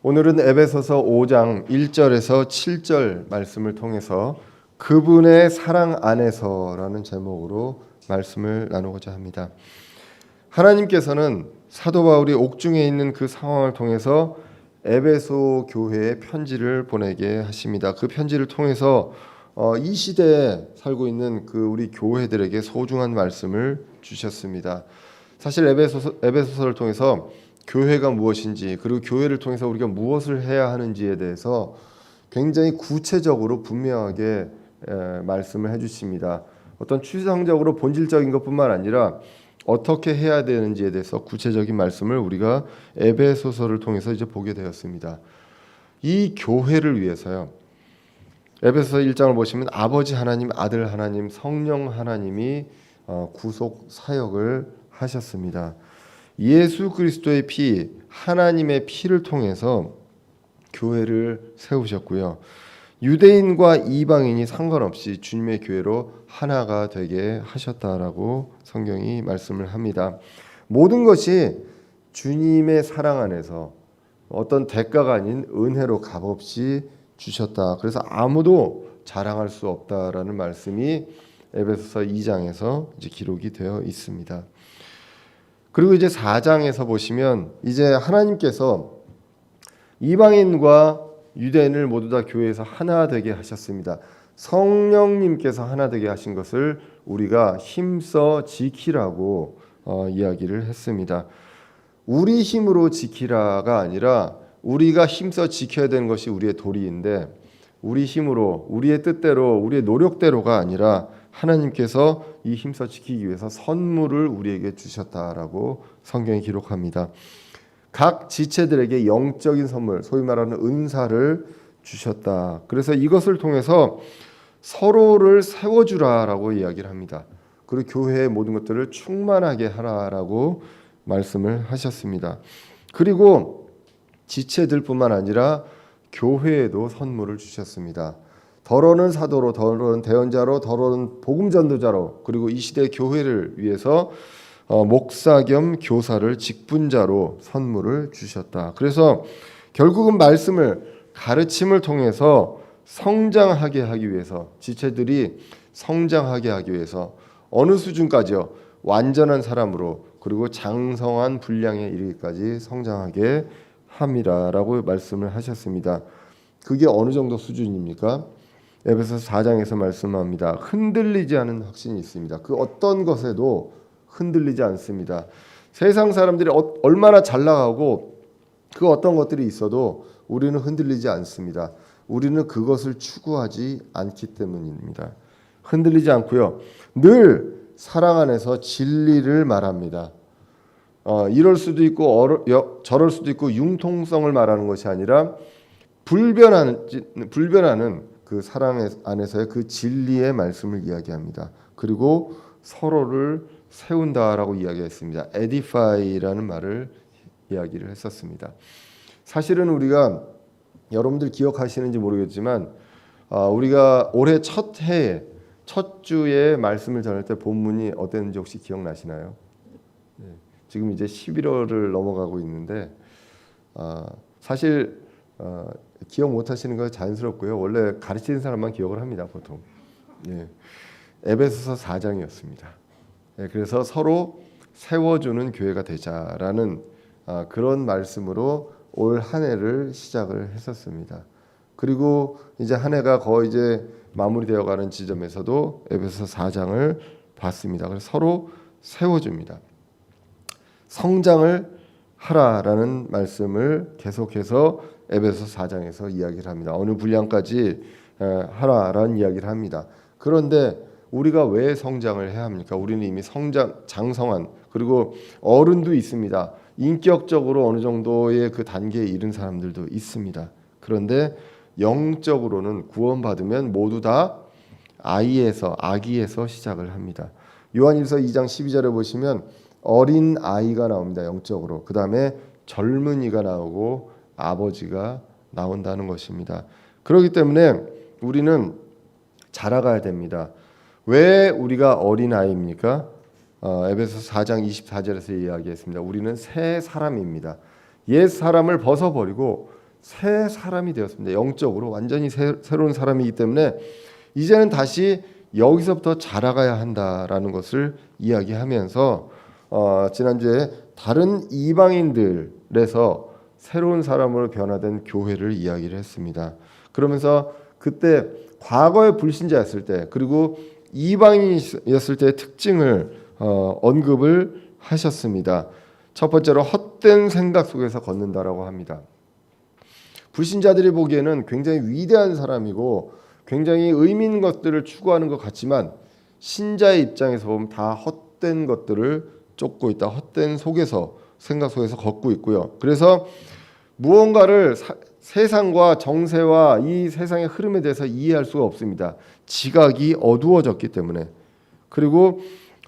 오늘은 에베소서 5장 1절에서 7절 말씀을 통해서 그분의 사랑 안에서라는 제목으로 말씀을 나누고자 합니다. 하나님께서는 사도 바울이 옥중에 있는 그 상황을 통해서 에베소 교회에 편지를 보내게 하십니다. 그 편지를 통해서 이 시대에 살고 있는 그 우리 교회들에게 소중한 말씀을 주셨습니다. 사실 에베소서를 통해서 교회가 무엇인지, 그리고 교회를 통해서 우리가 무엇을 해야 하는지에 대해서 굉장히 구체적으로 분명하게 말씀을 해주십니다. 어떤 추상적으로 본질적인 것뿐만 아니라 어떻게 해야 되는지에 대해서 구체적인 말씀을 우리가 에베소서를 통해서 이제 보게 되었습니다. 이 교회를 위해서요, 에베소서 1장을 보시면 아버지 하나님, 아들 하나님, 성령 하나님이 구속 사역을 하셨습니다. 예수 그리스도의 피, 하나님의 피를 통해서 교회를 세우셨고요. 유대인과 이방인이 상관없이 주님의 교회로 하나가 되게 하셨다라고 성경이 말씀을 합니다. 모든 것이 주님의 사랑 안에서 어떤 대가가 아닌 은혜로 값없이 주셨다. 그래서 아무도 자랑할 수 없다라는 말씀이 에베소서 2장에서 이제 기록이 되어 있습니다. 그리고 이제 4장에서 보시면 이제 하나님께서 이방인과 유대인을 모두 다 교회에서 하나 되게 하셨습니다. 성령님께서 하나 되게 하신 것을 우리가 힘써 지키라고 이야기를 했습니다. 우리 힘으로 지키라가 아니라 우리가 힘써 지켜야 되는 것이 우리의 도리인데, 우리 힘으로, 우리의 뜻대로, 우리의 노력대로가 아니라 하나님께서 이 힘써 지키기 위해서 선물을 우리에게 주셨다라고 성경이 기록합니다. 각 지체들에게 영적인 선물, 소위 말하는 은사를 주셨다. 그래서 이것을 통해서 서로를 세워주라라고 이야기를 합니다. 그리고 교회의 모든 것들을 충만하게 하라라고 말씀을 하셨습니다. 그리고 지체들뿐만 아니라 교회에도 선물을 주셨습니다. 더러는 사도로, 더러는 대언자로, 더러는 복음 전도자로, 그리고 이 시대 교회를 위해서 목사 겸 교사를 직분자로 선물을 주셨다. 그래서 결국은 말씀을, 가르침을 통해서 성장하게 하기 위해서, 지체들이 성장하게 하기 위해서 어느 수준까지요? 완전한 사람으로, 그리고 장성한 분량에 이르기까지 성장하게 함이라라고 말씀을 하셨습니다. 그게 어느 정도 수준입니까? 에베소서 4장에서 말씀합니다. 흔들리지 않은 확신이 있습니다. 그 어떤 것에도 흔들리지 않습니다. 세상 사람들이 얼마나 잘 나가고 그 어떤 것들이 있어도 우리는 흔들리지 않습니다. 우리는 그것을 추구하지 않기 때문입니다. 흔들리지 않고요, 늘 사랑 안에서 진리를 말합니다. 이럴 수도 있고 저럴 수도 있고 융통성을 말하는 것이 아니라 불변하는 그 사랑 안에서의 그 진리의 말씀을 이야기합니다. 그리고 서로를 세운다라고 이야기했습니다. edify라는 말을 이야기를 했었습니다. 사실은 우리가, 여러분들 기억하시는지 모르겠지만 우리가 올해 첫 해에 첫 주에 말씀을 전할 때 본문이 어땠는지 혹시 기억나시나요? 네. 지금 이제 11월을 넘어가고 있는데 사실 기억 못하시는 거 자연스럽고요. 원래 가르치는 사람만 기억을 합니다, 보통. 네. 에베소서 4장이었습니다. 네, 그래서 서로 세워주는 교회가 되자라는 그런 말씀으로 올 한 해를 시작을 했었습니다. 그리고 이제 한 해가 거의 이제 마무리되어가는 지점에서도 에베소서 4장을 봤습니다. 그래서 서로 세워줍니다. 성장을 하라라는 말씀을 계속해서 에베소서 4장에서 이야기를 합니다. 어느 분량까지 하라라는 이야기를 합니다. 그런데 우리가 왜 성장을 해야 합니까? 우리는 이미 장성한, 그리고 어른도 있습니다. 인격적으로 어느 정도의 그 단계에 이른 사람들도 있습니다. 그런데 영적으로는 구원받으면 모두 다 아기에서 시작을 합니다. 요한일서 2장 12절에 보시면 어린 아이가 나옵니다. 영적으로. 그 다음에 젊은이가 나오고 아버지가 나온다는 것입니다. 그렇기 때문에 우리는 자라가야 됩니다. 왜 우리가 어린 아이입니까? 에베소서 4장 24절에서 이야기했습니다. 우리는 새 사람입니다. 옛 사람을 벗어버리고 새 사람이 되었습니다. 영적으로 완전히 새로운 사람이기 때문에 이제는 다시 여기서부터 자라가야 한다라는 것을 이야기하면서 지난주에 다른 이방인들에서 새로운 사람으로 변화된 교회를 이야기를 했습니다. 그러면서 그때 과거의 불신자였을 때 그리고 이방인이었을 때의 특징을 언급을 하셨습니다. 첫 번째로 헛된 생각 속에서 걷는다라고 합니다. 불신자들이 보기에는 굉장히 위대한 사람이고 굉장히 의미 있는 것들을 추구하는 것 같지만 신자의 입장에서 보면 다 헛된 것들을 쫓고 있다. 헛된 생각 속에서 걷고 있고요. 그래서 무언가를 세상과 정세와 이 세상의 흐름에 대해서 이해할 수가 없습니다. 지각이 어두워졌기 때문에. 그리고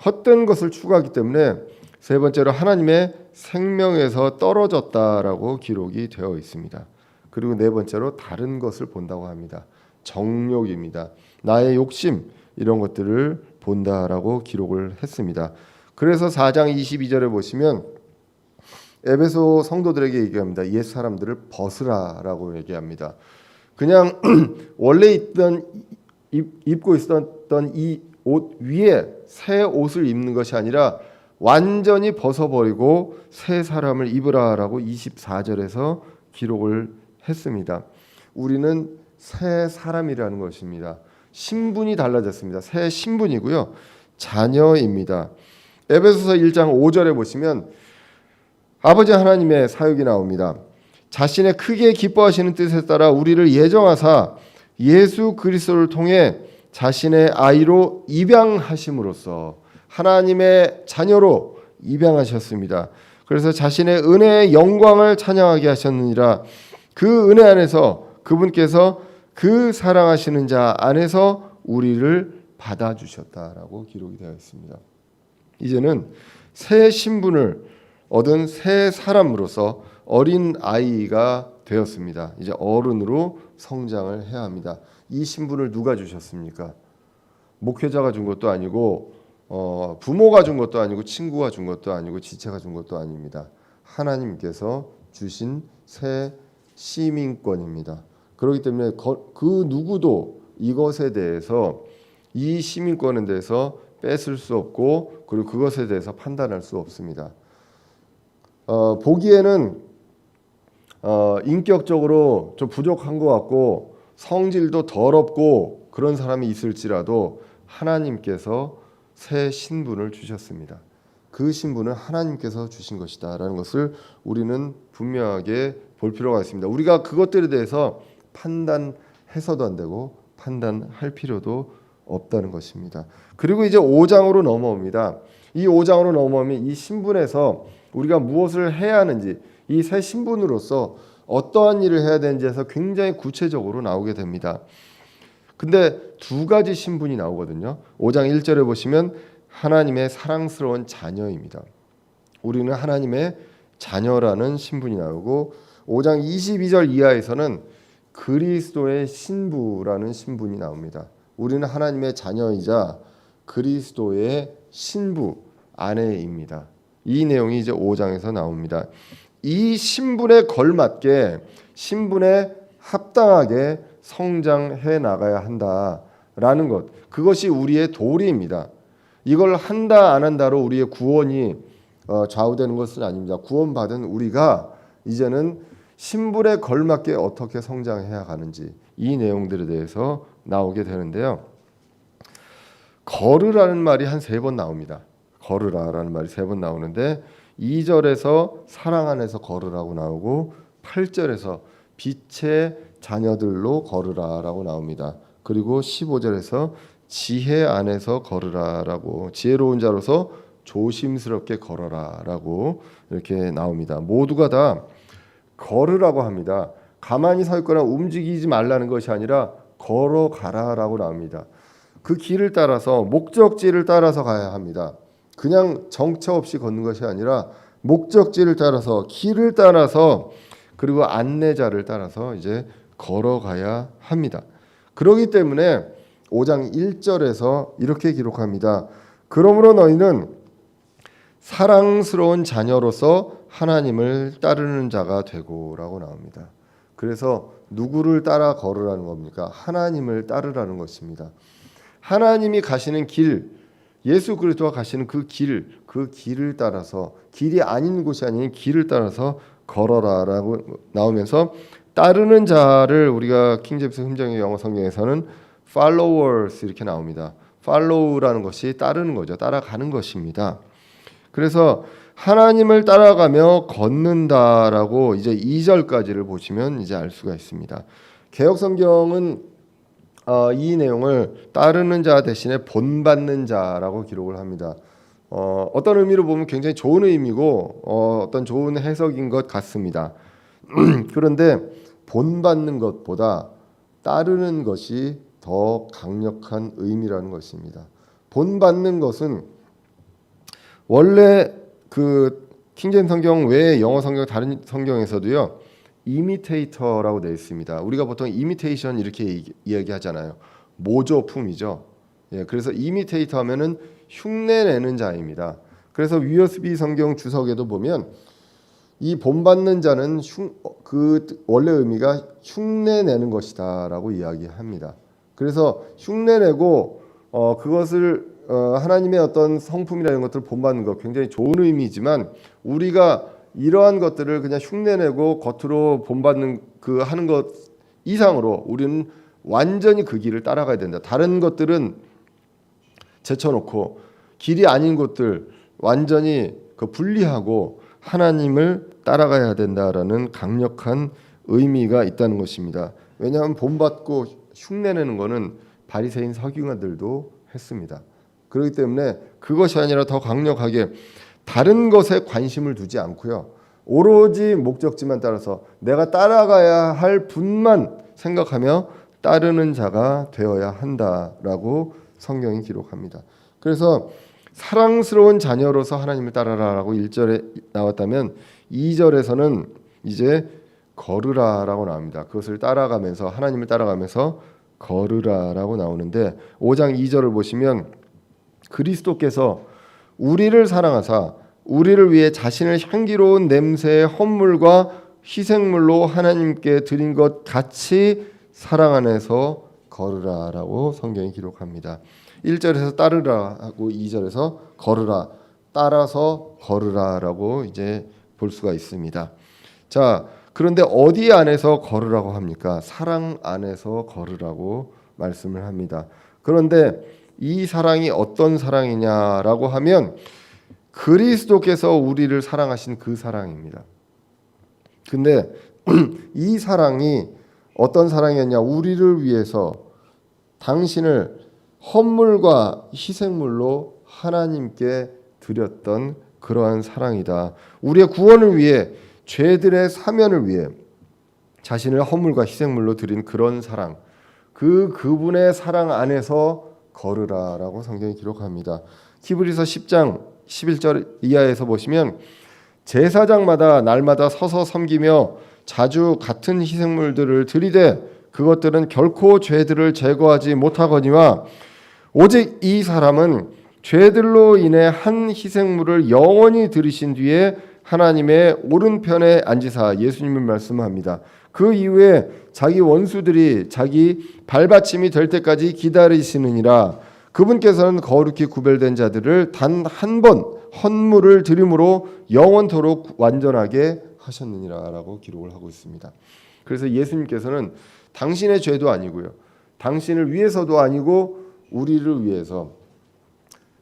헛된 것을 추구하기 때문에 세 번째로 하나님의 생명에서 떨어졌다라고 기록이 되어 있습니다. 그리고 네 번째로 다른 것을 본다고 합니다. 정욕입니다. 나의 욕심 이런 것들을 본다라고 기록을 했습니다. 그래서 4장 22절에 보시면 에베소 성도들에게 얘기합니다. 옛 사람들을 벗으라라고 얘기합니다. 그냥 원래 입고 있었던 이 옷 위에 새 옷을 입는 것이 아니라 완전히 벗어버리고 새 사람을 입으라라고 24절에서 기록을 했습니다. 우리는 새 사람이라는 것입니다. 신분이 달라졌습니다. 새 신분이고요. 자녀입니다. 에베소서 1장 5절에 보시면 아버지 하나님의 사역이 나옵니다. 자신의 크게 기뻐하시는 뜻에 따라 우리를 예정하사 예수 그리스도를 통해 자신의 아이로 입양하심으로써 하나님의 자녀로 입양하셨습니다. 그래서 자신의 은혜의 영광을 찬양하게 하셨느니라. 그 은혜 안에서 그분께서 그 사랑하시는 자 안에서 우리를 받아주셨다라고 기록이 되어 있습니다. 이제는 새 신분을 얻은 새 사람으로서 어린 아이가 되었습니다. 이제 어른으로 성장을 해야 합니다. 이 신분을 누가 주셨습니까? 목회자가 준 것도 아니고 부모가 준 것도 아니고 친구가 준 것도 아니고 지체가 준 것도 아닙니다. 하나님께서 주신 새 시민권입니다. 그렇기 때문에 그 누구도 이것에 대해서 이 시민권에 대해서 뺏을 수 없고 그리고 그것에 대해서 판단할 수 없습니다. 보기에는 인격적으로 좀 부족한 것 같고 성질도 더럽고 그런 사람이 있을지라도 하나님께서 새 신분을 주셨습니다. 그 신분은 하나님께서 주신 것이다라는 것을 우리는 분명하게 볼 필요가 있습니다. 우리가 그것들에 대해서 판단해서도 안 되고 판단할 필요도 없다는 것입니다. 그리고 이제 5장으로 넘어옵니다. 이 5장으로 넘어오면 이 신분에서 우리가 무엇을 해야 하는지 이 새 신분으로서 어떠한 일을 해야 되는지에서 굉장히 구체적으로 나오게 됩니다. 근데 두 가지 신분이 나오거든요. 5장 1절에 보시면 하나님의 사랑스러운 자녀입니다. 우리는 하나님의 자녀라는 신분이 나오고 5장 22절 이하에서는 그리스도의 신부라는 신분이 나옵니다. 우리는 하나님의 자녀이자 그리스도의 신부 아내입니다. 이 내용이 이제 5장에서 나옵니다. 이 신분에 걸맞게 신분에 합당하게 성장해 나가야 한다라는 것. 그것이 우리의 도리입니다. 이걸 한다 안 한다로 우리의 구원이 좌우되는 것은 아닙니다. 구원받은 우리가 이제는 신분에 걸맞게 어떻게 성장해야 가는지 이 내용들에 대해서 나오게 되는데요. 걸으라는 말이 한 3번 나옵니다. 걸으라라는 말이 3번 나오는데 2절에서 사랑 안에서 걸으라고 나오고 8절에서 빛의 자녀들로 걸으라라고 나옵니다. 그리고 15절에서 지혜 안에서 걸으라라고 지혜로운 자로서 조심스럽게 걸어라라고 이렇게 나옵니다. 모두가 다 걸으라고 합니다. 가만히 서 있거나 움직이지 말라는 것이 아니라 걸어가라라고 나옵니다. 그 길을 따라서 목적지를 따라서 가야 합니다. 그냥 정처 없이 걷는 것이 아니라 목적지를 따라서 길을 따라서 그리고 안내자를 따라서 이제 걸어가야 합니다. 그렇기 때문에 5장 1절에서 이렇게 기록합니다. 그러므로 너희는 사랑스러운 자녀로서 하나님을 따르는 자가 되고라고 나옵니다. 그래서 누구를 따라 걸으라는 겁니까? 하나님을 따르라는 것입니다. 하나님이 가시는 길, 예수 그리스도가 가시는 그 길을 따라서, 길이 아닌 곳이 아닌 길을 따라서 걸어라라고 나오면서 따르는 자를 우리가 킹제임스 흥정의 영어 성경에서는 followers 이렇게 나옵니다. follow라는 것이 따르는 거죠. 따라가는 것입니다. 그래서 하나님을 따라가며 걷는다라고 이제 2절까지를 보시면 이제 알 수가 있습니다. 개역 성경은 이 내용을 따르는 자 대신에 본받는 자라고 기록을 합니다. 어떤 의미로 보면 굉장히 좋은 의미고 어떤 좋은 해석인 것 같습니다. 그런데 본받는 것보다 따르는 것이 더 강력한 의미라는 것입니다. 본받는 것은 원래 그 킹제임스 성경 외에 영어 성경 다른 성경에서도요 이미테이터라고 되어 있습니다. 우리가 보통 이미테이션 이렇게 이야기하잖아요. 모조품이죠. 예, 그래서 이미테이터 하면은 흉내내는 자입니다. 그래서 위어스비 성경 주석에도 보면 이 본받는 자는 그 원래 의미가 흉내내는 것이다라고 이야기합니다. 그래서 흉내내고 그것을 하나님의 어떤 성품이라는 것들을 본받는 것 굉장히 좋은 의미지만 우리가 이러한 것들을 그냥 흉내내고 겉으로 본받는 그 하는 것 이상으로 우리는 완전히 그 길을 따라가야 된다. 다른 것들은 제쳐놓고 길이 아닌 것들 완전히 그 분리하고 하나님을 따라가야 된다라는 강력한 의미가 있다는 것입니다. 왜냐하면 본받고 흉내내는 것은 바리새인 서기관들도 했습니다. 그렇기 때문에 그것이 아니라 더 강력하게 다른 것에 관심을 두지 않고요. 오로지 목적지만 따라서 내가 따라가야 할 분만 생각하며 따르는 자가 되어야 한다라고 성경이 기록합니다. 그래서 사랑스러운 자녀로서 하나님을 따라라라고 1절에 나왔다면 2절에서는 이제 걸으라라고 나옵니다. 그것을 따라가면서 하나님을 따라가면서 걸으라라고 나오는데 5장 2절을 보시면 그리스도께서 우리를 사랑하사 우리를 위해 자신을 향기로운 냄새의 헌물과 희생물로 하나님께 드린 것 같이 사랑 안에서 걸으라라고 성경이 기록합니다. 1절에서 따르라 하고 2절에서 걸으라, 따라서 걸으라라고 이제 볼 수가 있습니다. 자, 그런데 어디 안에서 걸으라고 합니까? 사랑 안에서 걸으라고 말씀을 합니다. 그런데 이 사랑이 어떤 사랑이냐라고 하면 그리스도께서 우리를 사랑하신 그 사랑입니다. 근데 이 사랑이 어떤 사랑이었냐? 우리를 위해서 당신을 헌물과 희생물로 하나님께 드렸던 그러한 사랑이다. 우리의 구원을 위해 죄들의 사면을 위해 자신을 헌물과 희생물로 드린 그런 사랑, 그분의 사랑 안에서 걸으라라고 성경이 기록합니다. 히브리서 10장 11절 이하에서 보시면 제사장마다 날마다 서서 섬기며 자주 같은 희생물들을 드리되 그것들은 결코 죄들을 제거하지 못하거니와 오직 이 사람은 죄들로 인해 한 희생물을 영원히 드리신 뒤에 하나님의 오른편에 앉으사 예수님을 말씀합니다. 그 이후에 자기 원수들이 자기 발받침이 될 때까지 기다리시느니라. 그분께서는 거룩히 구별된 자들을 단 한 번 헌물을 드림으로 영원토록 완전하게 하셨느니라라고 기록을 하고 있습니다. 그래서 예수님께서는 당신의 죄도 아니고요, 당신을 위해서도 아니고 우리를 위해서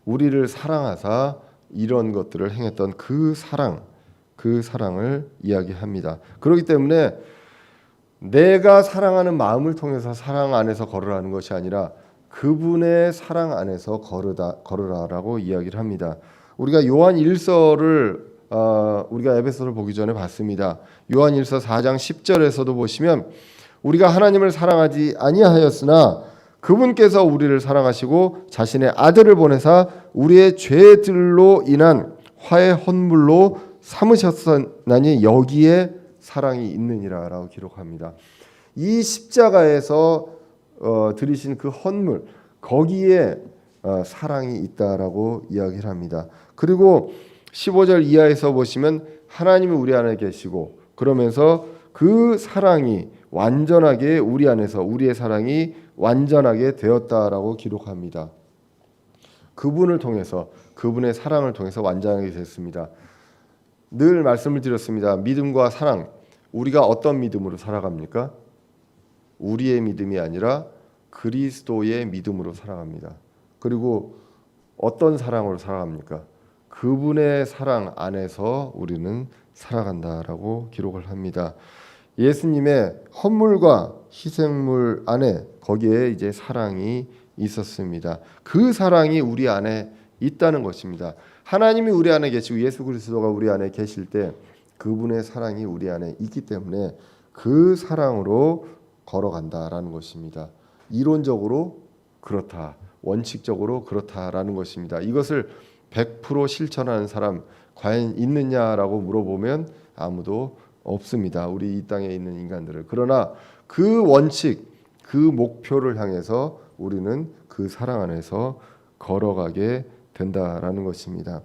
우리를 사랑하사 이런 것들을 행했던 그 사랑을 이야기합니다. 그렇기 때문에 내가 사랑하는 마음을 통해서 사랑 안에서 걸으라는 것이 아니라 그분의 사랑 안에서 걸으라라고 이야기를 합니다. 우리가 요한 1서를 우리가 에베소를 보기 전에 봤습니다. 요한 1서 4장 10절에서도 보시면 우리가 하나님을 사랑하지 아니하였으나 그분께서 우리를 사랑하시고 자신의 아들을 보내사 우리의 죄들로 인한 화의 헌물로 삼으셨으니 여기에 사랑이 있느니라라고 기록합니다. 이 십자가에서 드리신 그 헌물, 거기에 사랑이 있다라고 이야기를 합니다. 그리고 15절 이하에서 보시면 하나님이 우리 안에 계시고 그러면서 그 사랑이 완전하게 우리 안에서 우리의 사랑이 완전하게 되었다라고 기록합니다. 그분을 통해서 그분의 사랑을 통해서 완전하게 됐습니다. 늘 말씀을 드렸습니다. 믿음과 사랑, 우리가 어떤 믿음으로 살아갑니까? 우리의 믿음이 아니라 그리스도의 믿음으로 살아갑니다. 그리고 어떤 사랑으로 살아갑니까? 그분의 사랑 안에서 우리는 살아간다라고 기록을 합니다. 예수님의 헌물과 희생물 안에 거기에 이제 사랑이 있었습니다. 그 사랑이 우리 안에 있다는 것입니다. 하나님이 우리 안에 계시고 예수 그리스도가 우리 안에 계실 때 그분의 사랑이 우리 안에 있기 때문에 그 사랑으로 걸어간다라는 것입니다. 이론적으로 그렇다, 원칙적으로 그렇다라는 것입니다. 이것을 100% 실천하는 사람 과연 있느냐라고 물어보면 아무도 없습니다. 우리 이 땅에 있는 인간들을. 그러나 그 원칙, 그 목표를 향해서 우리는 그 사랑 안에서 걸어가게 된다라는 것입니다.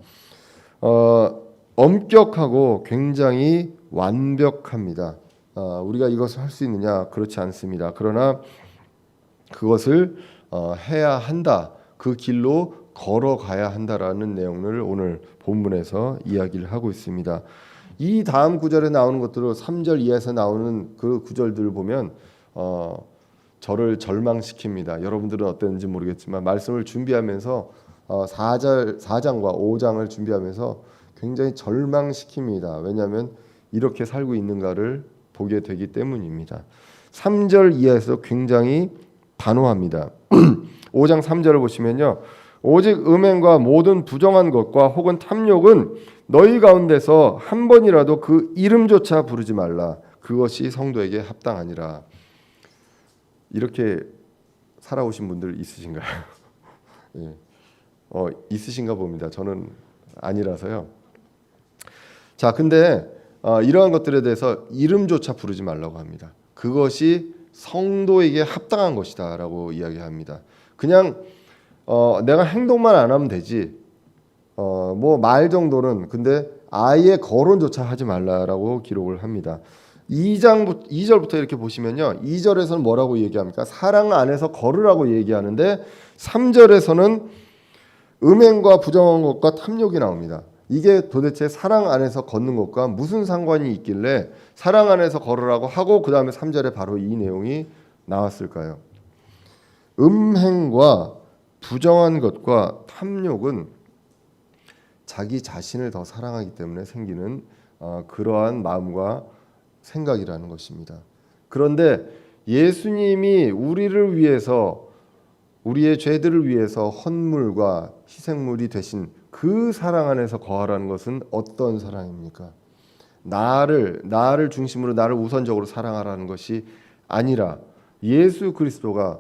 엄격하고 굉장히 완벽합니다. 우리가 이것을 할 수 있느냐? 그렇지 않습니다. 그러나 그것을 해야 한다. 그 길로 걸어가야 한다라는 내용을 오늘 본문에서 이야기를 하고 있습니다. 이 다음 구절에 나오는 것들을 3절 이하에서 나오는 그 구절들을 보면 저를 절망시킵니다. 여러분들은 어땠는지 모르겠지만 말씀을 준비하면서 4장과 5장을 준비하면서 굉장히 절망시킵니다. 왜냐하면 이렇게 살고 있는가를 보게 되기 때문입니다. 3절 이하에서 굉장히 단호합니다. 5장 3절을 보시면요. 오직 음행과 모든 부정한 것과 혹은 탐욕은 너희 가운데서 한 번이라도 그 이름조차 부르지 말라. 그것이 성도에게 합당하니라. 이렇게 살아오신 분들 있으신가요? 예. 있으신가 봅니다. 저는 아니라서요. 자, 근데 이러한 것들에 대해서 이름조차 부르지 말라고 합니다. 그것이 성도에게 합당한 것이다라고 이야기합니다. 그냥 내가 행동만 안 하면 되지. 뭐 말 정도는 근데 아예 거론조차 하지 말라라고 기록을 합니다. 2절부터 이렇게 보시면요. 2절에서는 뭐라고 얘기합니까? 사랑 안에서 걸으라고 얘기하는데 3절에서는 음행과 부정한 것과 탐욕이 나옵니다. 이게 도대체 사랑 안에서 걷는 것과 무슨 상관이 있길래 사랑 안에서 걸으라고 하고 그 다음에 3절에 바로 이 내용이 나왔을까요? 음행과 부정한 것과 탐욕은 자기 자신을 더 사랑하기 때문에 생기는 그러한 마음과 생각이라는 것입니다. 그런데 예수님이 우리를 위해서 우리의 죄들을 위해서 헌물과 희생물이 되신 그 사랑 안에서 거하라는 것은 어떤 사랑입니까? 나를 중심으로 나를 우선적으로 사랑하라는 것이 아니라 예수 그리스도가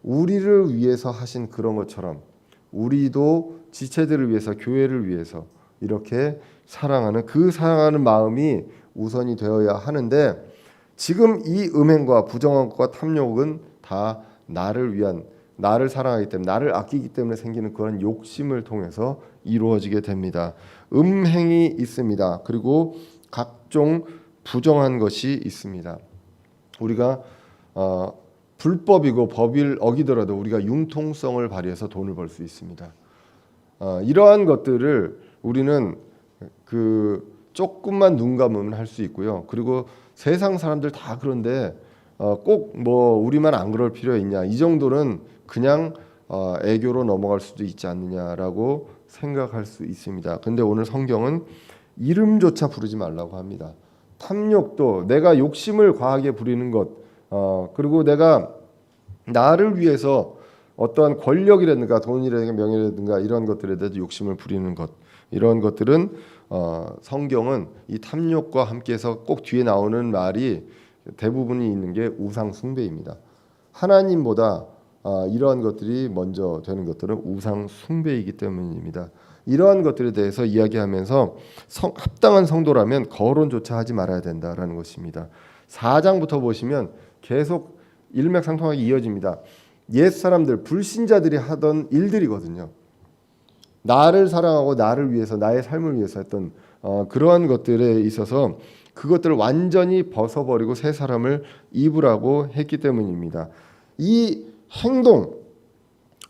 우리를 위해서 하신 그런 것처럼 우리도 지체들을 위해서 교회를 위해서 이렇게 사랑하는 그 사랑하는 마음이 우선이 되어야 하는데 지금 이 음행과 부정한 것과 탐욕은 다 나를 사랑하기 때문에 나를 아끼기 때문에 생기는 그런 욕심을 통해서 이루어지게 됩니다. 음행이 있습니다. 그리고 각종 부정한 것이 있습니다. 우리가 불법이고 법을 어기더라도 우리가 융통성을 발휘해서 돈을 벌 수 있습니다. 이러한 것들을 우리는 조금만 눈 감으면 할 수 있고요. 그리고 세상 사람들 다 그런데 꼭 뭐 우리만 안 그럴 필요 있냐? 이 정도는 그냥 애교로 넘어갈 수도 있지 않느냐라고 생각할 수 있습니다. 근데 오늘 성경은 이름조차 부르지 말라고 합니다. 탐욕도 내가 욕심을 과하게 부리는 것, 그리고 내가 나를 위해서 어떠한 권력이라든가 돈이라든가 명예라든가 이런 것들에 대해서 욕심을 부리는 것, 이런 것들은 성경은 이 탐욕과 함께해서 꼭 뒤에 나오는 말이 대부분이 있는 게 우상 숭배입니다. 하나님보다 이러한 것들이 먼저 되는 것들은 우상 숭배이기 때문입니다. 이러한 것들에 대해서 이야기하면서 합당한 성도라면 거론조차 하지 말아야 된다라는 것입니다. 4장부터 보시면 계속 일맥상통하게 이어집니다. 옛 사람들 불신자들이 하던 일들이거든요. 나를 사랑하고 나를 위해서 나의 삶을 위해서 했던 그러한 것들에 있어서 그것들을 완전히 벗어버리고 새 사람을 입으라고 했기 때문입니다. 이 행동,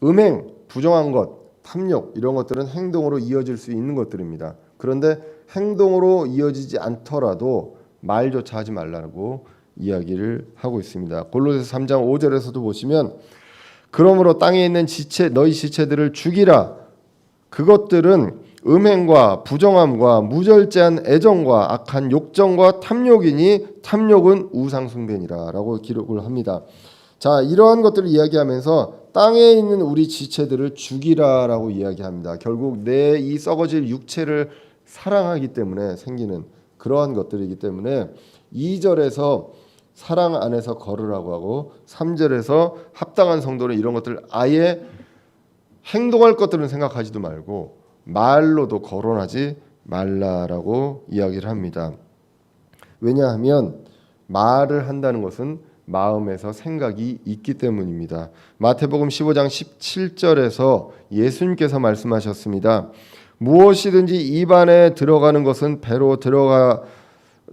음행, 부정한 것, 탐욕 이런 것들은 행동으로 이어질 수 있는 것들입니다. 그런데 행동으로 이어지지 않더라도 말조차 하지 말라고 이야기를 하고 있습니다. 골로새서 3장 5절에서도 보시면 그러므로 땅에 있는 지체 너희 지체들을 죽이라. 그것들은 음행과 부정함과 무절제한 애정과 악한 욕정과 탐욕이니 탐욕은 우상 숭배니라라고 기록을 합니다. 자, 이러한 것들을 이야기하면서 땅에 있는 우리 지체들을 죽이라라고 이야기합니다. 결국 내 이 썩어질 육체를 사랑하기 때문에 생기는 그러한 것들이기 때문에 2절에서 사랑 안에서 걸으라고 하고 3절에서 합당한 성도는 이런 것들 아예 행동할 것들은 생각하지도 말고 말로도 거론하지 말라라고 이야기를 합니다. 왜냐하면 말을 한다는 것은 마음에서 생각이 있기 때문입니다. 마태복음 15장 17절에서 예수님께서 말씀하셨습니다. 무엇이든지 입 안에 들어가는 것은 배로 들어가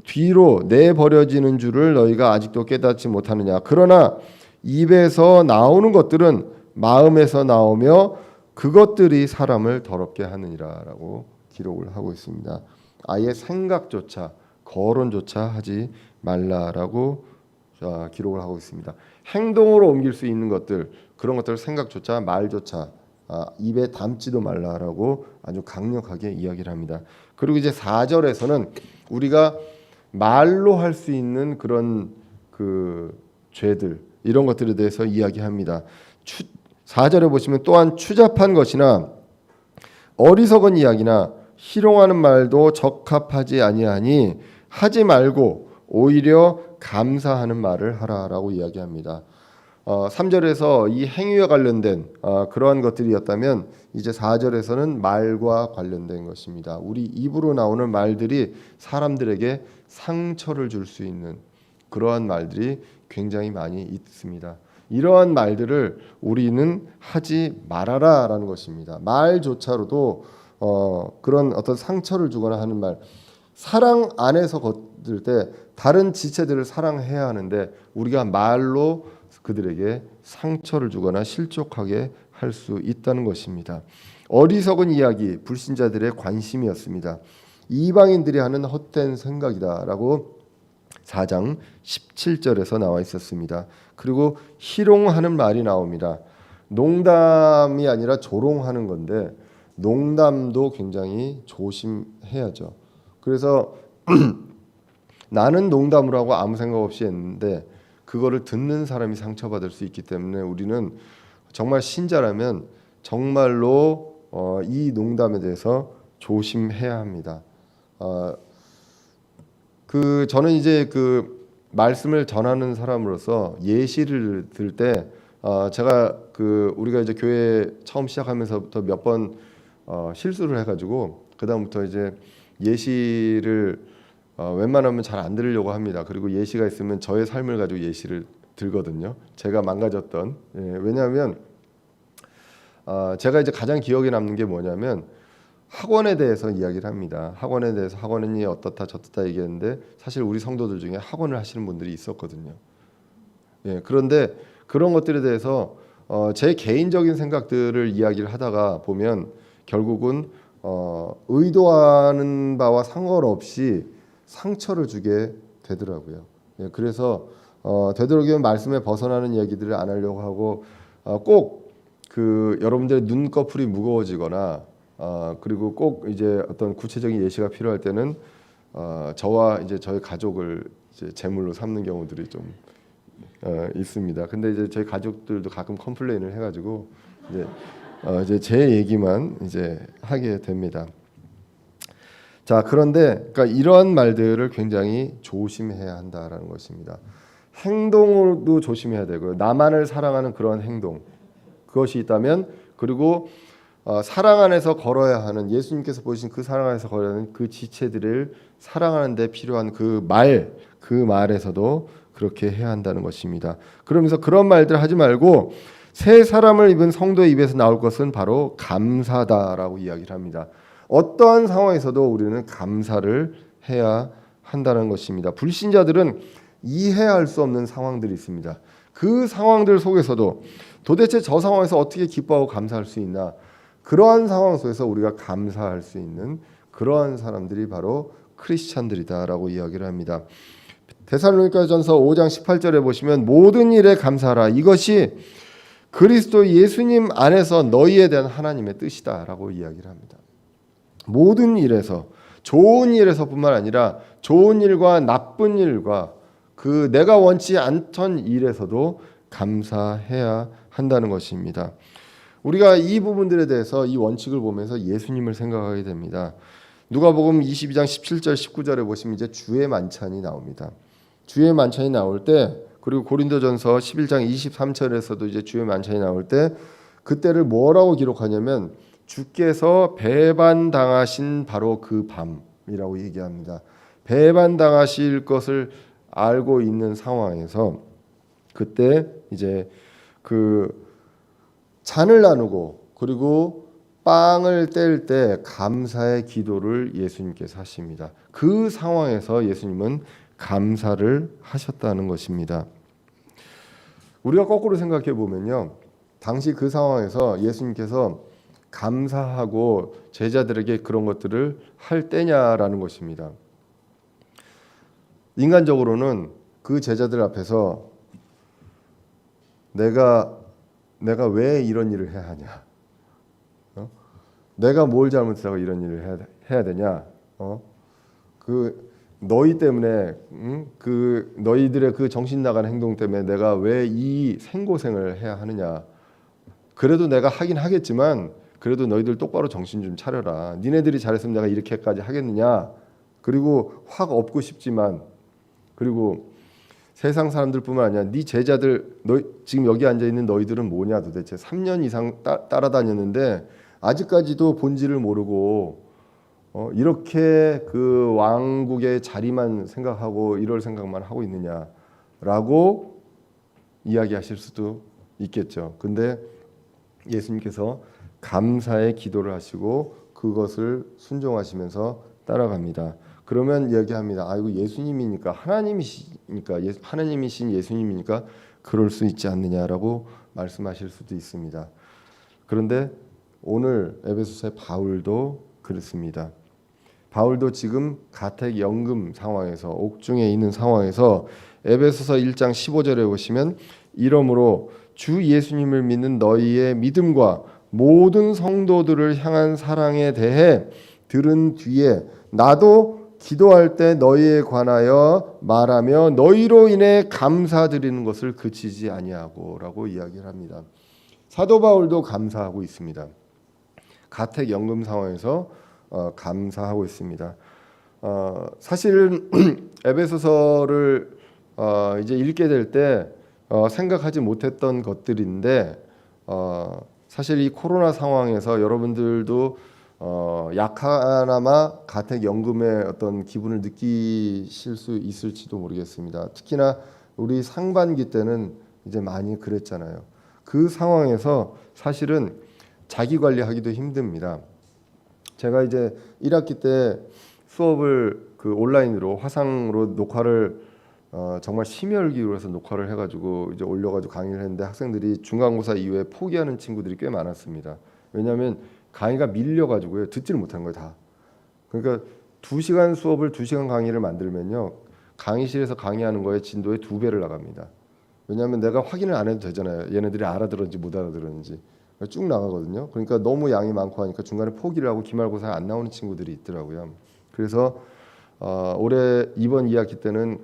뒤로 내버려지는 줄을 너희가 아직도 깨닫지 못하느냐. 그러나 입에서 나오는 것들은 마음에서 나오며 그것들이 사람을 더럽게 하느니라라고 기록을 하고 있습니다. 아예 생각조차 거론조차 하지 말라라고 기록을 하고 있습니다. 행동으로 옮길 수 있는 것들 그런 것들 생각조차 말조차 입에 담지도 말라라고 아주 강력하게 이야기를 합니다. 그리고 이제 4절에서는 우리가 말로 할 수 있는 그런 그 죄들 이런 것들에 대해서 이야기합니다. 4절에 보시면 또한 추잡한 것이나 어리석은 이야기나 희롱하는 말도 적합하지 아니하니 하지 말고 오히려 감사하는 말을 하라라고 이야기합니다. 3절에서 이 행위와 관련된 그러한 것들이었다면 이제 4절에서는 말과 관련된 것입니다. 우리 입으로 나오는 말들이 사람들에게 상처를 줄 수 있는 그러한 말들이 굉장히 많이 있습니다. 이러한 말들을 우리는 하지 말아라라는 것입니다. 말조차로도 그런 어떤 상처를 주거나 하는 말, 사랑 안에서 걷을 때 다른 지체들을 사랑해야 하는데 우리가 말로 그들에게 상처를 주거나 실족하게 할 수 있다는 것입니다. 어리석은 이야기, 불신자들의 관심이었습니다. 이방인들이 하는 헛된 생각이다라고 4장 17절에서 나와 있었습니다. 그리고 희롱하는 말이 나옵니다. 농담이 아니라 조롱하는 건데 농담도 굉장히 조심해야죠. 그래서 나는 농담으로 하고 아무 생각 없이 했는데 그거를 듣는 사람이 상처받을 수 있기 때문에 우리는 정말 신자라면 정말로 이 농담에 대해서 조심해야 합니다. 저는 이제 그 말씀을 전하는 사람으로서 예시를 들 때 제가 우리가 이제 교회 처음 시작하면서부터 몇 번 실수를 해가지고 그 다음부터 이제 예시를 웬만하면 잘 안 들으려고 합니다. 그리고 예시가 있으면 저의 삶을 가지고 예시를 들거든요. 제가 망가졌던 왜냐하면 제가 이제 가장 기억에 남는 게 뭐냐면 학원에 대해서 이야기를 합니다. 학원에 대해서 학원이 어떻다 저떻다 얘기했는데 사실 우리 성도들 중에 학원을 하시는 분들이 있었거든요. 그런데 그런 것들에 대해서 제 개인적인 생각들을 이야기를 하다가 보면 결국은 의도하는 바와 상관없이 상처를 주게 되더라고요. 그래서 되도록이면 말씀에 벗어나는 이야기들을 안 하려고 하고 꼭 여러분들의 눈꺼풀이 무거워지거나 그리고 꼭 이제 어떤 구체적인 예시가 필요할 때는 저와 이제 저희 가족을 이제 제물로 삼는 경우들이 좀 있습니다. 근데 이제 저희 가족들도 가끔 컴플레인을 해가지고 이제 제 얘기만 이제 하게 됩니다. 자, 그런데 그러니까 이러한 말들을 굉장히 조심해야 한다라는 것입니다. 행동으로도 조심해야 되고요. 나만을 사랑하는 그런 행동 그것이 있다면 그리고 사랑 안에서 걸어야 하는 예수님께서 보신 그 사랑 안에서 걸어야 하는 그 지체들을 사랑하는 데 필요한 그 말에서도 그렇게 해야 한다는 것입니다. 그러면서 그런 말들 하지 말고 새 사람을 입은 성도의 입에서 나올 것은 바로 감사다라고 이야기를 합니다. 어떠한 상황에서도 우리는 감사를 해야 한다는 것입니다. 불신자들은 이해할 수 없는 상황들이 있습니다. 그 상황들 속에서도 도대체 저 상황에서 어떻게 기뻐하고 감사할 수 있나? 그러한 상황 속에서 우리가 감사할 수 있는 그러한 사람들이 바로 크리스찬들이다라고 이야기를 합니다. 데살로니가전서 5장 18절에 보시면 모든 일에 감사하라. 이것이 그리스도 예수님 안에서 너희에 대한 하나님의 뜻이다라고 이야기를 합니다. 모든 일에서, 좋은 일에서뿐만 아니라 좋은 일과 나쁜 일과 그 내가 원치 않던 일에서도 감사해야 한다는 것입니다. 우리가 이 부분들에 대해서 이 원칙을 보면서 예수님을 생각하게 됩니다. 누가복음 22장 17절 19절에 보시면 이제 주의 만찬이 나옵니다. 주의 만찬이 나올 때, 그리고 고린도전서 11장 23절에서도 이제 주의 만찬이 나올 때 그때를 뭐라고 기록하냐면 주께서 배반당하신 바로 그 밤이라고 얘기합니다. 배반당하실 것을 알고 있는 상황에서 그때 이제 그 잔을 나누고 그리고 빵을 뗄 때 감사의 기도를 예수님께서 하십니다. 그 상황에서 예수님은 감사를 하셨다는 것입니다. 우리가 거꾸로 생각해 보면요, 당시 그 상황에서 예수님께서 감사하고 제자들에게 그런 것들을 할 때냐라는 것입니다. 인간적으로는 그 제자들 앞에서 내가 왜 이런 일을 해야 하냐? 내가 뭘 잘못하고 이런 일을 해야 되냐? 그 너희 때문에, 그 너희들의 그 정신 나간 행동 때문에 내가 왜 이 생고생을 해야 하느냐? 그래도 내가 하긴 하겠지만 그래도 너희들 똑바로 정신 좀 차려라. 니네들이 잘했으면 내가 이렇게까지 하겠느냐? 그리고 확 엎고 싶지만, 그리고 세상 사람들뿐만 아니라 네 제자들, 지금 여기 앉아 있는 너희들은 뭐냐 도대체 3년 이상 따라다녔는데 아직까지도 본질을 모르고 이렇게 그 왕국의 자리만 생각하고 이럴 생각만 하고 있느냐라고 이야기하실 수도 있겠죠. 근데 예수님께서 감사의 기도를 하시고 그것을 순종하시면서 따라갑니다. 그러면 얘기합니다. 이거 예수님이니까, 하나님이신 예수님이니까 그럴 수 있지 않느냐라고 말씀하실 수도 있습니다. 그런데 오늘 에베소서의 바울도 그렇습니다. 바울도 지금 가택 연금 상황에서, 옥중에 있는 상황에서 에베소서 1장 15절에 보시면 이러므로 주 예수님을 믿는 너희의 믿음과 모든 성도들을 향한 사랑에 대해 들은 뒤에 나도 기도할 때 너희에 관하여 말하며 너희로 인해 감사드리는 것을 그치지 아니하고라고 이야기를 합니다. 사도 바울도 감사하고 있습니다. 가택 연금 상황에서 감사하고 있습니다. 사실은 에베소서를 이제 읽게 될 때 생각하지 못했던 것들인데 사실 이 코로나 상황에서 여러분들도 약하나마 가택연금의 어떤 기분을 느끼실 수 있을지도 모르겠습니다. 특히나 우리 상반기 때는 이제 많이 그랬잖아요. 그 상황에서 사실은 자기 관리하기도 힘듭니다. 제가 이제 1학기 때 수업을 그 온라인으로 화상으로 녹화를 정말 심혈기울여서 해서 녹화를 해가지고 이제 올려가지고 강의를 했는데 학생들이 중간고사 이후에 포기하는 친구들이 꽤 많았습니다. 왜냐하면 강의가 밀려가지고요, 듣지를 못한 거예요 다. 그러니까 2시간 수업을 2시간 강의를 만들면요, 강의실에서 강의하는 거에 진도의 2배를 나갑니다. 왜냐하면 내가 확인을 안 해도 되잖아요. 얘네들이 알아들었는지 못 알아들었는지. 쭉 나가거든요. 그러니까 너무 양이 많고 하니까 중간에 포기를 하고 기말고사에 안 나오는 친구들이 있더라고요. 그래서 올해 이번 2학기 때는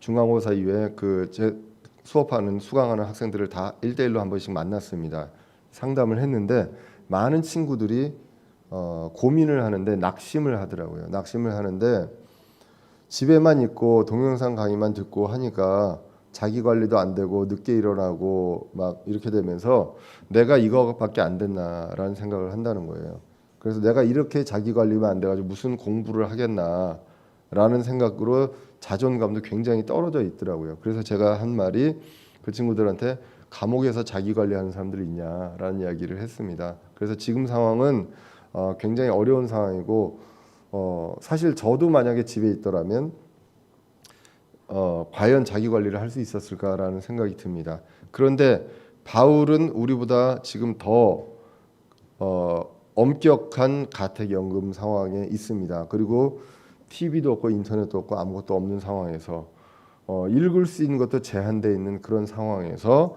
중간고사 이후에 제 수업하는 수강하는 학생들을 다 1대1로 한 번씩 만났습니다. 상담을 했는데 많은 친구들이 고민을 하는데 낙심을 하더라고요. 낙심을 하는데 집에만 있고 동영상 강의만 듣고 하니까 자기 관리도 안 되고 늦게 일어나고 막 이렇게 되면서 내가 이거밖에 안 됐나라는 생각을 한다는 거예요. 그래서 내가 이렇게 자기 관리만 안 돼가지고 무슨 공부를 하겠나라는 생각으로 자존감도 굉장히 떨어져 있더라고요. 그래서 제가 한 말이 그 친구들한테 감옥에서 자기 관리하는 사람들이 있냐라는 이야기를 했습니다. 그래서 지금 상황은 굉장히 어려운 상황이고 사실 저도 만약에 집에 있더라면 과연 자기 관리를 할 수 있었을까라는 생각이 듭니다. 그런데 바울은 우리보다 지금 더 엄격한 가택연금 상황에 있습니다. 그리고 TV도 없고 인터넷도 없고 아무것도 없는 상황에서 읽을 수 있는 것도 제한되어 있는 그런 상황에서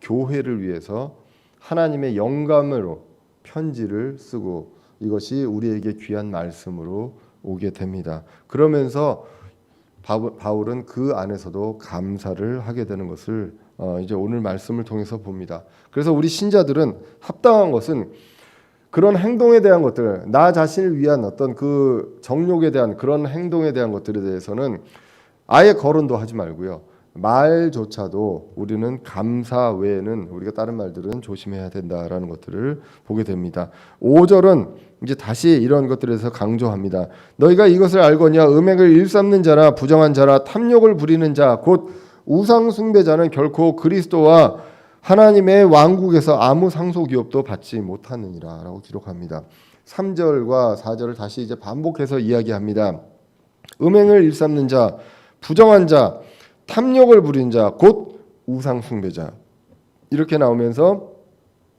교회를 위해서 하나님의 영감으로 편지를 쓰고 이것이 우리에게 귀한 말씀으로 오게 됩니다. 그러면서 바울은 그 안에서도 감사를 하게 되는 것을 이제 오늘 말씀을 통해서 봅니다. 그래서 우리 신자들은 합당한 것은 그런 행동에 대한 것들, 나 자신을 위한 어떤 그 정욕에 대한 그런 행동에 대한 것들에 대해서는 아예 거론도 하지 말고요. 말조차도 우리는 감사 외에는 우리가 다른 말들은 조심해야 된다라는 것들을 보게 됩니다. 5절은 이제 다시 이런 것들에 대해서 강조합니다. 너희가 이것을 알거니와 음행을 일삼는 자나 부정한 자나 탐욕을 부리는 자 곧 우상 숭배자는 결코 그리스도와 하나님의 왕국에서 아무 상속유업도 받지 못하느니라 라고 기록합니다. 3절과 4절을 다시 이제 반복해서 이야기합니다. 음행을 일삼는 자, 부정한 자, 탐욕을 부리는 자, 곧 우상 숭배자 이렇게 나오면서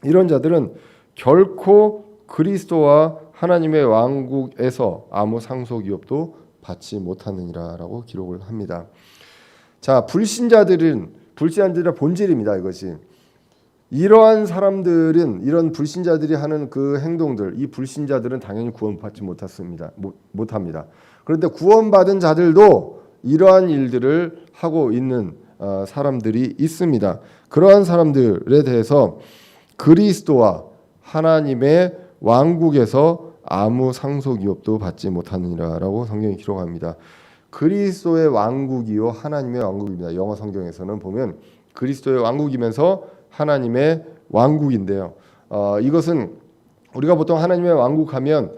이런 자들은 결코 그리스도와 하나님의 왕국에서 아무 상속유업도 받지 못하느니라 라고 기록을 합니다. 자, 불신자들의 본질입니다. 이것이 이러한 사람들은 이런 불신자들이 하는 그 행동들, 이 불신자들은 당연히 구원받지 못합니다. 그런데 구원받은 자들도 이러한 일들을 하고 있는 사람들이 있습니다. 그러한 사람들에 대해서 그리스도와 하나님의 왕국에서 아무 상속유업도 받지 못하느니라라고 성경이 기록합니다. 그리스도의 왕국이요 하나님의 왕국입니다. 영어 성경에서는 보면 그리스도의 왕국이면서 하나님의 왕국인데요. 이것은 우리가 보통 하나님의 왕국하면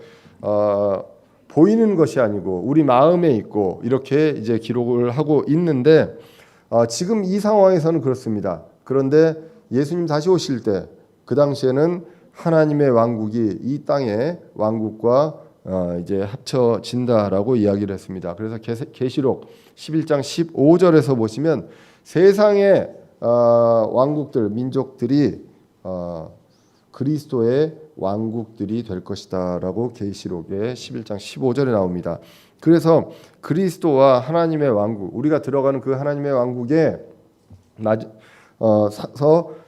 보이는 것이 아니고 우리 마음에 있고 이렇게 이제 기록을 하고 있는데 지금 이 상황에서는 그렇습니다. 그런데 예수님 다시 오실 때 그 당시에는 하나님의 왕국이 이 땅의 왕국과 이제 합쳐진다라고 이야기를 했습니다. 그래서 계시록 11장 15절에서 보시면 세상의 왕국들, 민족들이 그리스도의 왕국들이 될 것이다라고 계시록의 11장 15절에 나옵니다. 그래서 그리스도와 하나님의 왕국, 우리가 들어가는 그 하나님의 왕국에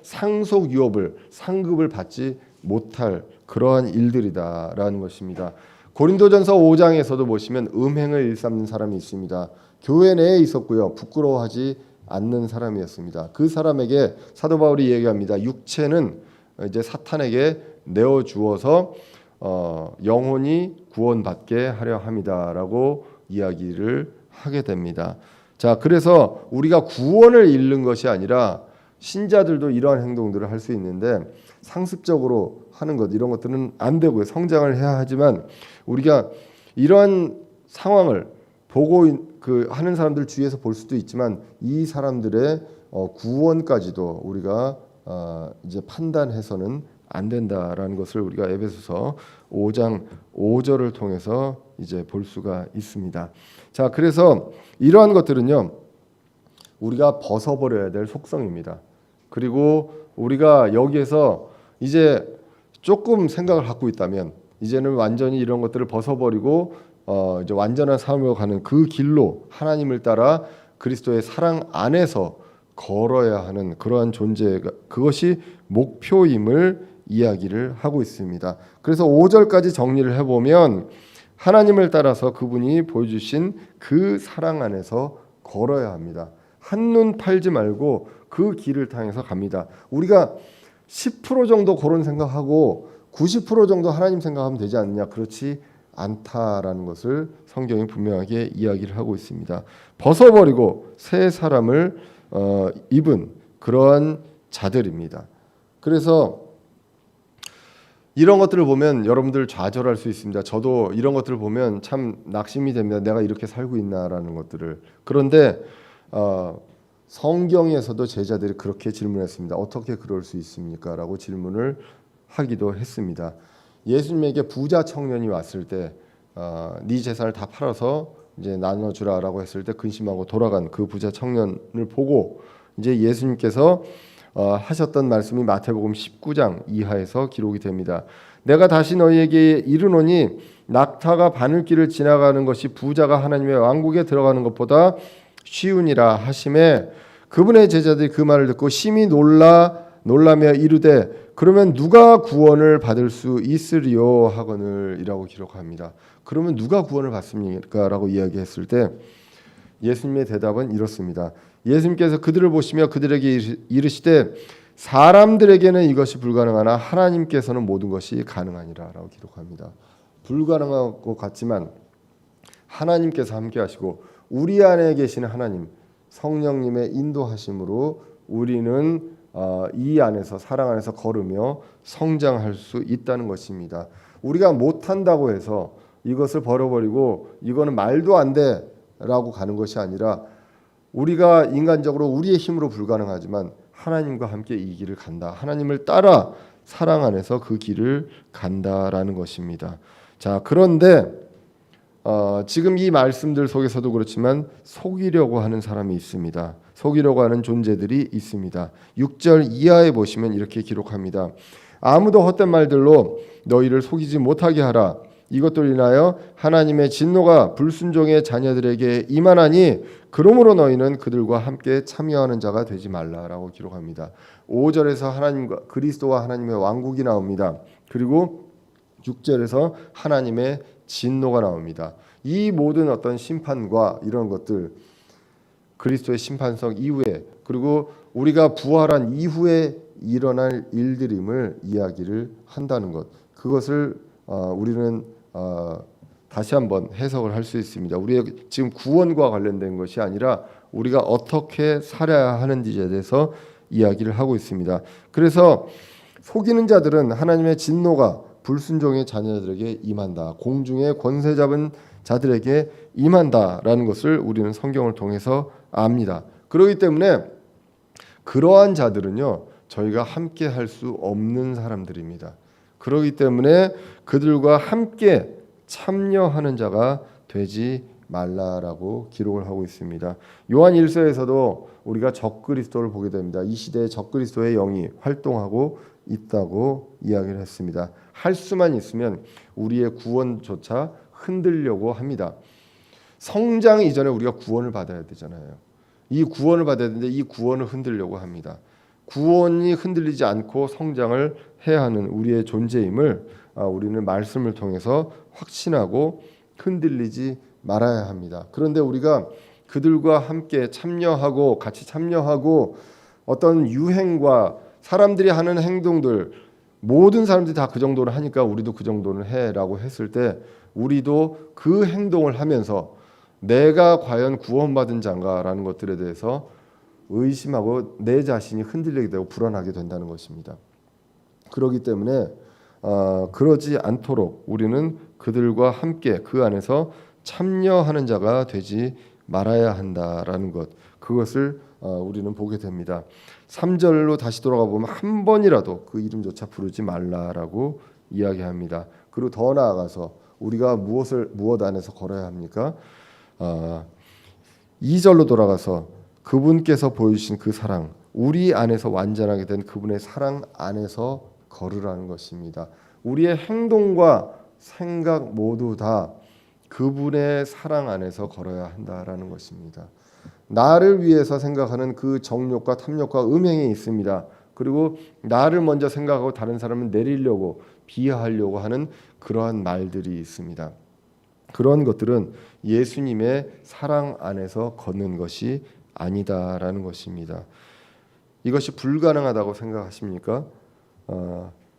상속 유업을 상급을 받지 못할 그러한 일들이다라는 것입니다. 고린도전서 5장에서도 보시면 음행을 일삼는 사람이 있습니다. 교회 내에 있었고요. 부끄러워하지 않는 사람이었습니다. 그 사람에게 사도 바울이 얘기합니다. 육체는 이제 사탄에게 내어 주어서 영혼이 구원받게 하려 함이다라고 이야기를 하게 됩니다. 자, 그래서 우리가 구원을 잃는 것이 아니라 신자들도 이러한 행동들을 할 수 있는데 상습적으로 하는 것 이런 것들은 안 되고요. 성장을 해야 하지만 우리가 이러한 상황을 보고 하는 사람들 주위에서 볼 수도 있지만 이 사람들의 구원까지도 우리가 이제 판단해서는 안 된다라는 것을 우리가 에베소서 5장 5절을 통해서 이제 볼 수가 있습니다. 자, 그래서 이러한 것들은요 우리가 벗어버려야 될 속성입니다. 그리고 우리가 여기에서 이제 조금 생각을 갖고 있다면 이제는 완전히 이런 것들을 벗어버리고 이제 완전한 삶으로 가는 그 길로 하나님을 따라 그리스도의 사랑 안에서 걸어야 하는 그러한 존재가 그것이 목표임을 이야기를 하고 있습니다. 그래서 5절까지 정리를 해보면 하나님을 따라서 그분이 보여주신 그 사랑 안에서 걸어야 합니다. 한눈 팔지 말고 그 길을 향해서 갑니다. 우리가 10% 정도 그런 생각하고 90% 정도 하나님 생각하면 되지 않느냐? 그렇지 않다라는 것을 성경이 분명하게 이야기를 하고 있습니다. 벗어버리고 새 사람을 입은 그러한 자들입니다. 그래서 이런 것들을 보면 여러분들 좌절할 수 있습니다. 저도 이런 것들을 보면 참 낙심이 됩니다. 내가 이렇게 살고 있나라는 것들을. 그런데 성경에서도 제자들이 그렇게 질문했습니다. 어떻게 그럴 수 있습니까? 라고 질문을 하기도 했습니다. 예수님에게 부자 청년이 왔을 때 네 재산을 다 팔아서 이제 나눠주라라고 했을 때 근심하고 돌아간 그 부자 청년을 보고 이제 예수님께서 하셨던 말씀이 마태복음 19장 이하에서 기록이 됩니다. 내가 다시 너희에게 이르노니 낙타가 바늘길을 지나가는 것이 부자가 하나님의 왕국에 들어가는 것보다 쉬우니라 하심에 그분의 제자들이 그 말을 듣고 심히 놀라며 이르되 그러면 누가 구원을 받을 수 있으리요 하거늘이라고 기록합니다. 그러면 누가 구원을 받습니까? 라고 이야기했을 때 예수님의 대답은 이렇습니다. 예수님께서 그들을 보시며 그들에게 이르시되 사람들에게는 이것이 불가능하나 하나님께서는 모든 것이 가능하니라 라고 기록합니다. 불가능한 것 같지만 하나님께서 함께 하시고 우리 안에 계시는 하나님 성령님의 인도하심으로 우리는 이 안에서 사랑 안에서 걸으며 성장할 수 있다는 것입니다. 우리가 못한다고 해서 이것을 버려버리고 이거는 말도 안 돼라고 가는 것이 아니라 우리가 인간적으로 우리의 힘으로 불가능하지만 하나님과 함께 이 길을 간다. 하나님을 따라 사랑 안에서 그 길을 간다라는 것입니다. 자, 그런데 지금 이 말씀들 속에서도 그렇지만 속이려고 하는 사람이 있습니다. 속이려고 하는 존재들이 있습니다. 6절 이하에 보시면 이렇게 기록합니다. 아무도 헛된 말들로 너희를 속이지 못하게 하라. 이것들로 인하여 하나님의 진노가 불순종의 자녀들에게 임하나니 그러므로 너희는 그들과 함께 참여하는 자가 되지 말라라고 기록합니다. 5절에서 하나님과 그리스도와 하나님의 왕국이 나옵니다. 그리고 6절에서 하나님의 진노가 나옵니다. 이 모든 어떤 심판과 이런 것들 그리스도의 심판석 이후에 그리고 우리가 부활한 이후에 일어날 일들임을 이야기를 한다는 것 그것을 우리는 다시 한번 해석을 할 수 있습니다. 우리의 지금 구원과 관련된 것이 아니라 우리가 어떻게 살아야 하는지에 대해서 이야기를 하고 있습니다. 그래서 속이는 자들은 하나님의 진노가 불순종의 자녀들에게 임한다. 공중의 권세 잡은 자들에게 임한다라는 것을 우리는 성경을 통해서 압니다. 그렇기 때문에 그러한 자들은요. 저희가 함께 할 수 없는 사람들입니다. 그렇기 때문에 그들과 함께 참여하는 자가 되지 말라라고 기록을 하고 있습니다. 요한 1서에서도 우리가 적그리스도를 보게 됩니다. 이 시대에 적그리스도의 영이 활동하고 있다고 이야기를 했습니다. 할 수만 있으면 우리의 구원조차 흔들려고 합니다. 성장 이전에 우리가 구원을 받아야 되잖아요. 이 구원을 받아야 되는데 이 구원을 흔들려고 합니다. 구원이 흔들리지 않고 성장을 해야 하는 우리의 존재임을 우리는 말씀을 통해서 확신하고 흔들리지 말아야 합니다. 그런데 우리가 그들과 함께 참여하고 같이 참여하고 어떤 유행과 사람들이 하는 행동들 모든 사람들이 다 그 정도를 하니까 우리도 그 정도는 해라고 했을 때 우리도 그 행동을 하면서 내가 과연 구원받은 자인가라는 것들에 대해서 의심하고 내 자신이 흔들리게 되고 불안하게 된다는 것입니다. 그렇기 때문에 그러지 않도록 우리는 그들과 함께 그 안에서 참여하는 자가 되지 말아야 한다라는 것 그것을 우리는 보게 됩니다. 3절로 다시 돌아가 보면 한 번이라도 그 이름조차 부르지 말라라고 이야기합니다. 그리고 더 나아가서 우리가 무엇 안에서 걸어야 합니까? 2절로 돌아가서 그분께서 보여주신 그 사랑 우리 안에서 완전하게 된 그분의 사랑 안에서 걸으라는 것입니다. 우리의 행동과 생각 모두 다 그분의 사랑 안에서 걸어야 한다라는 것입니다. 나를 위해서 생각하는 그 정욕과 탐욕과 음행이 있습니다. 그리고 나를 먼저 생각하고 다른 사람을 내리려고 비하하려고 하는 그러한 말들이 있습니다. 그런 것들은 예수님의 사랑 안에서 걷는 것이 아니다라는 것입니다. 이것이 불가능하다고 생각하십니까?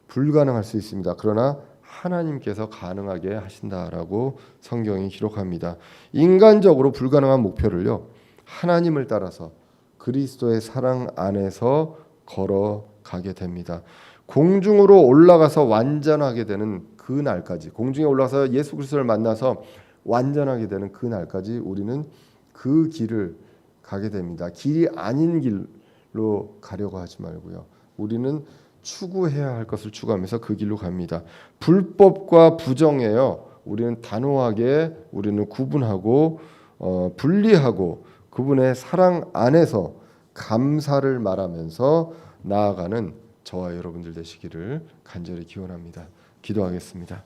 불가능할 수 있습니다. 그러나 하나님께서 가능하게 하신다라고 성경이 기록합니다. 인간적으로 불가능한 목표를요. 하나님을 따라서 그리스도의 사랑 안에서 걸어가게 됩니다. 공중으로 올라가서 완전하게 되는 그 날까지 공중에 올라가서 예수 그리스도를 만나서 완전하게 되는 그 날까지 우리는 그 길을 가게 됩니다. 길이 아닌 길로 가려고 하지 말고요. 우리는 추구해야 할 것을 추구하면서 그 길로 갑니다. 불법과 부정이에요. 우리는 단호하게 우리는 구분하고 분리하고 그분의 사랑 안에서 감사를 말하면서 나아가는 저와 여러분들 되시기를 간절히 기원합니다. 기도하겠습니다.